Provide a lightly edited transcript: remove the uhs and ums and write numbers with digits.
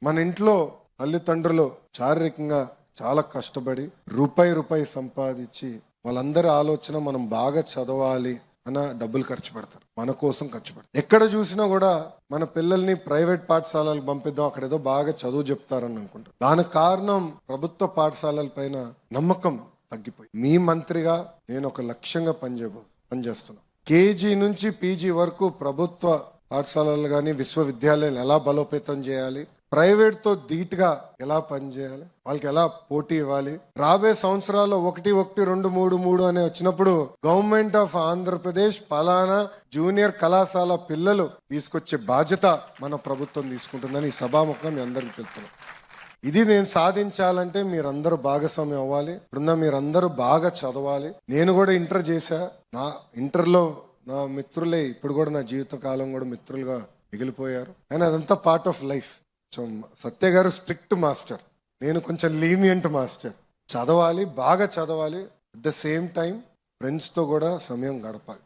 మన ఇంట్లో తల్లిదండ్రులు శారీరకంగా చాలా కష్టపడి రూపాయి సంపాదించి వాళ్ళందరి ఆలోచన మనం బాగా చదవాలి అన్న డబ్బులు ఖర్చు పెడతారు, మన కోసం ఖర్చు పెడతారు. ఎక్కడ చూసినా కూడా మన పిల్లల్ని ప్రైవేట్ పాఠశాలలకు పంపిద్దాం, అక్కడ ఏదో బాగా చదువు చెప్తారని అనుకుంటారు. దానికి కారణం ప్రభుత్వ పాఠశాలల పైన నమ్మకం తగ్గిపోయి. మీ మంత్రిగా నేను ఒక లక్ష్యంగా పనిచేస్తున్నా. కేజీ నుంచి పీజీ వరకు ప్రభుత్వ పాఠశాలలు కానీ విశ్వవిద్యాలయాలు ఎలా బలోపేతం చేయాలి, ప్రైవేట్ తో ధీటుగా ఎలా పనిచేయాలి, వాళ్ళకి ఎలా పోటీ ఇవ్వాలి. రాబోయే సంవత్సరాల్లో 1, 1, 2, 3, 3 అనే వచ్చినప్పుడు గవర్నమెంట్ ఆఫ్ ఆంధ్రప్రదేశ్ పలానా జూనియర్ కళాశాల పిల్లలు తీసుకొచ్చే బాధ్యత మన ప్రభుత్వం తీసుకుంటుందని ఈ సభాముఖంగా మీ అందరికీ తెలుపుతున్నాం. ఇది నేను సాధించాలంటే మీరందరూ భాగస్వామ్యం అవ్వాలి. ఇప్పుడున్న మీరందరూ బాగా చదవాలి. నేను కూడా ఇంటర్ చేశా. నా ఇంటర్లో నా మిత్రులే ఇప్పుడు కూడా నా జీవిత కాలం కూడా మిత్రులుగా మిగిలిపోయారు. కానీ అదంతా పార్ట్ ఆఫ్ లైఫ్. సత్య గారు స్ట్రిక్ట్ మాస్టర్, నేను కొంచెం లీనియంట్ మాస్టర్. చదవాలి, బాగా చదవాలి. అట్ ద సేమ్ టైం ఫ్రెండ్స్తో కూడా సమయం గడపాలి.